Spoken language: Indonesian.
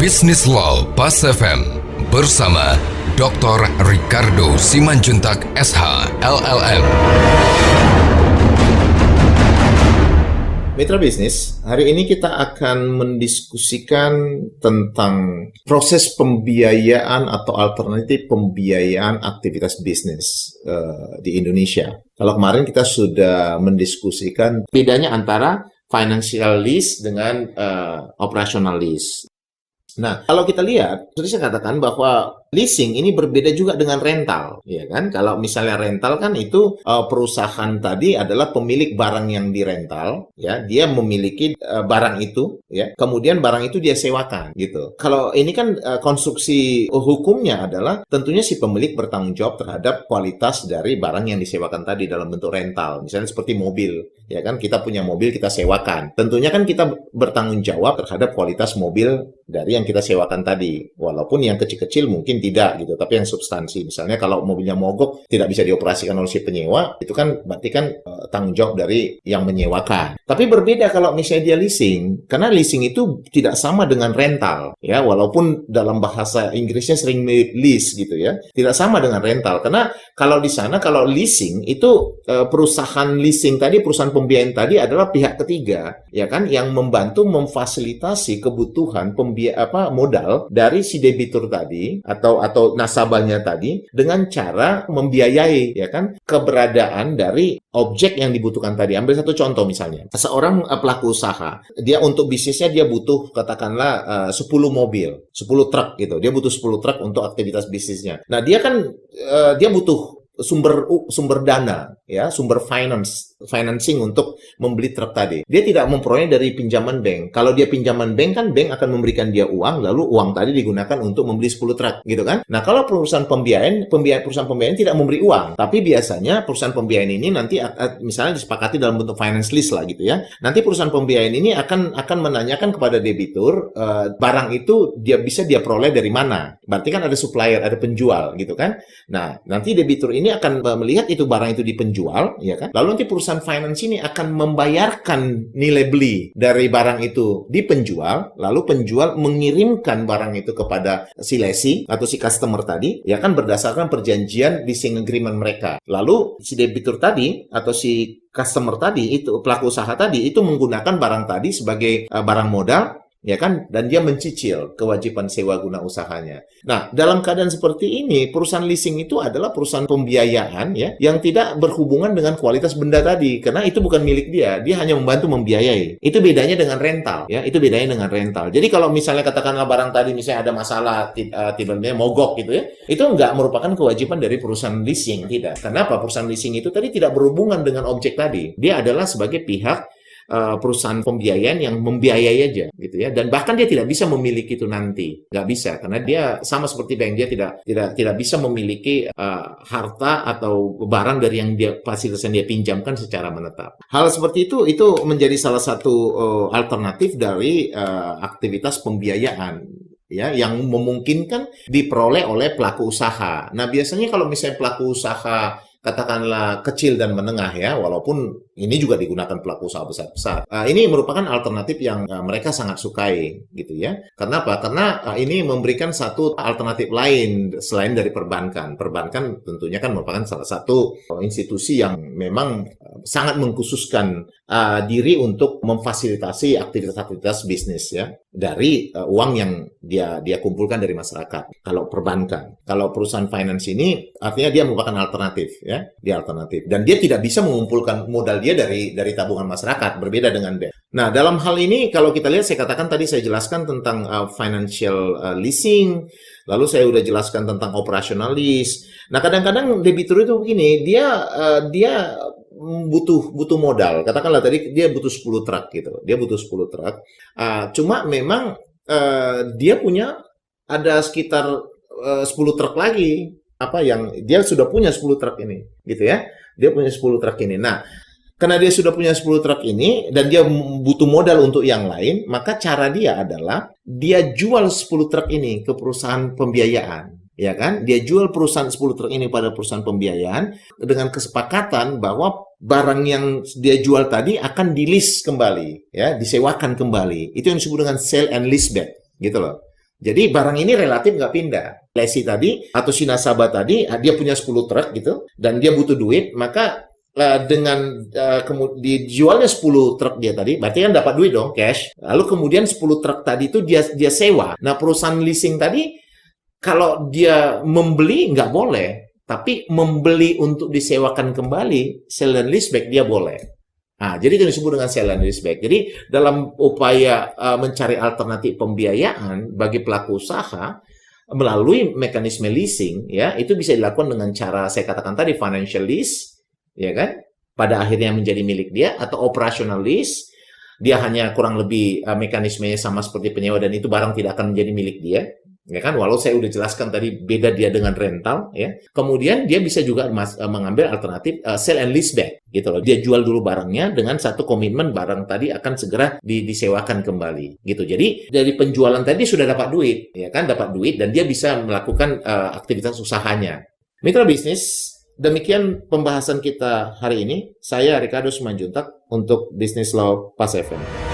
Business Law Pas FM bersama Dr. Ricardo Simanjuntak SH LLM. Mitra bisnis, hari ini kita akan mendiskusikan tentang proses pembiayaan atau alternatif pembiayaan aktivitas bisnis di Indonesia. Kalau kemarin kita sudah mendiskusikan bedanya antara financial lease dengan operational lease. Nah, kalau kita lihat, tadi saya katakan bahwa leasing ini berbeda juga dengan rental, ya kan? Kalau misalnya rental kan itu perusahaan tadi adalah pemilik barang yang dirental, ya, dia memiliki barang itu, ya, kemudian barang itu dia sewakan, gitu. Kalau ini kan konstruksi hukumnya adalah tentunya si pemilik bertanggung jawab terhadap kualitas dari barang yang disewakan tadi dalam bentuk rental, misalnya seperti mobil, ya kan? Kita punya mobil kita sewakan, tentunya kan kita bertanggung jawab terhadap kualitas mobil dari yang kita sewakan tadi, walaupun yang kecil-kecil mungkin tidak gitu, tapi yang substansi, misalnya kalau mobilnya mogok tidak bisa dioperasikan oleh si penyewa, itu kan berarti kan tanggung jawab dari yang menyewakan. Tapi berbeda kalau misalnya dia leasing, karena leasing itu tidak sama dengan rental, ya, walaupun dalam bahasa Inggrisnya sering lease gitu ya, tidak sama dengan rental, karena kalau di sana kalau leasing itu perusahaan leasing tadi, perusahaan pembiayaan tadi adalah pihak ketiga, ya kan, yang membantu memfasilitasi kebutuhan modal dari si debitur tadi atau nasabahnya tadi dengan cara membiayai, ya kan, keberadaan dari objek yang dibutuhkan tadi. Ambil satu contoh misalnya, seorang pelaku usaha, dia untuk bisnisnya dia butuh katakanlah 10 mobil, 10 truk gitu. Dia butuh 10 truk untuk aktivitas bisnisnya. Nah, dia kan dia butuh sumber dana, ya, sumber financing untuk membeli truk tadi. Dia tidak memperoleh dari pinjaman bank. Kalau dia pinjaman bank kan bank akan memberikan dia uang, lalu uang tadi digunakan untuk membeli 10 truk, gitu kan? Nah, kalau perusahaan pembiayaan tidak memberi uang, tapi biasanya perusahaan pembiayaan ini nanti misalnya disepakati dalam bentuk finance lease lah gitu ya. Nanti perusahaan pembiayaan ini akan menanyakan kepada debitur barang itu dia peroleh dari mana. Berarti kan ada supplier, ada penjual, gitu kan? Nah, nanti debitur ini akan melihat itu barang itu dipenjual, ya kan? Lalu nanti perusahaan finance ini akan membayarkan nilai beli dari barang itu di penjual, lalu penjual mengirimkan barang itu kepada si lessee atau si customer tadi, ya kan, berdasarkan perjanjian leasing agreement mereka. Lalu si debitur tadi atau si customer tadi itu, pelaku usaha tadi itu menggunakan barang tadi sebagai barang modal, ya kan, dan dia mencicil kewajiban sewa guna usahanya. Nah, dalam keadaan seperti ini, perusahaan leasing itu adalah perusahaan pembiayaan, ya, yang tidak berhubungan dengan kualitas benda tadi, karena itu bukan milik dia hanya membantu membiayai. Itu bedanya dengan rental, ya, itu bedanya dengan rental. Jadi kalau misalnya katakanlah barang tadi misalnya ada masalah, tiba-tiba mogok gitu ya, itu nggak merupakan kewajiban dari perusahaan leasing, tidak. Kenapa? Perusahaan leasing itu tadi tidak berhubungan dengan objek tadi. Dia adalah sebagai pihak perusahaan pembiayaan yang membiayai aja gitu ya, dan bahkan dia tidak bisa memiliki itu nanti, nggak bisa, karena dia sama seperti bank, dia tidak bisa memiliki harta atau barang dari yang fasilitas yang dia pinjamkan secara menetap. Hal seperti itu menjadi salah satu alternatif dari aktivitas pembiayaan, ya, yang memungkinkan diperoleh oleh pelaku usaha. Nah, biasanya kalau misalnya pelaku usaha katakanlah kecil dan menengah, ya, walaupun ini juga digunakan pelaku usaha besar-besar. Ini merupakan alternatif yang mereka sangat sukai, gitu ya. Kenapa? Karena ini memberikan satu alternatif lain selain dari perbankan. Perbankan tentunya kan merupakan salah satu institusi yang memang sangat mengkhususkan diri untuk memfasilitasi aktivitas-aktivitas bisnis, ya, dari uang yang dia kumpulkan dari masyarakat. Kalau perbankan, kalau perusahaan finance ini artinya dia merupakan alternatif, ya, dia alternatif, dan dia tidak bisa mengumpulkan modal dia dari tabungan masyarakat, berbeda dengan bank. Nah, dalam hal ini kalau kita lihat, saya katakan tadi, saya jelaskan tentang financial leasing, lalu saya udah jelaskan tentang operational lease. Nah, kadang-kadang debitur itu begini, dia butuh modal. Katakanlah tadi dia butuh 10 truk gitu. Dia butuh 10 truk. Cuma memang dia punya ada sekitar 10 truk lagi, yang dia sudah punya 10 truk ini, gitu ya. Dia punya 10 truk ini. Nah, karena dia sudah punya 10 truk ini dan dia butuh modal untuk yang lain, maka cara dia adalah dia jual 10 truk ini ke perusahaan pembiayaan. Ya kan? Dia jual perusahaan 10 truk ini pada perusahaan pembiayaan dengan kesepakatan bahwa barang yang dia jual tadi akan di-lease kembali, ya, disewakan kembali. Itu yang disebut dengan sale and lease back, gitu loh. Jadi barang ini relatif nggak pindah. Lesi tadi atau si nasabah tadi, dia punya 10 truk gitu, dan dia butuh duit, maka dengan dijualnya 10 truk dia tadi, berarti kan dapat duit dong, cash. Lalu kemudian 10 truk tadi itu dia sewa. Nah, perusahaan leasing tadi, kalau dia membeli nggak boleh, tapi membeli untuk disewakan kembali, sell and leaseback dia boleh. Nah, jadi itu disebut dengan sell and leaseback. Jadi dalam upaya mencari alternatif pembiayaan bagi pelaku usaha melalui mekanisme leasing, ya itu bisa dilakukan dengan cara saya katakan tadi financial lease, ya kan? Pada akhirnya menjadi milik dia, atau operational lease, dia hanya kurang lebih mekanismenya sama seperti penyewa dan itu barang tidak akan menjadi milik dia. Ya kan, walau saya udah jelaskan tadi beda dia dengan rental, ya. Kemudian dia bisa juga mengambil alternatif sell and lease back, gitu loh. Dia jual dulu barangnya dengan satu komitmen barang tadi akan segera disewakan kembali, gitu. Jadi dari penjualan tadi sudah dapat duit, ya kan, dapat duit dan dia bisa melakukan aktivitas usahanya. Mitra bisnis, demikian pembahasan kita hari ini. Saya Ricardo Simanjuntak untuk Business Law Pas FM.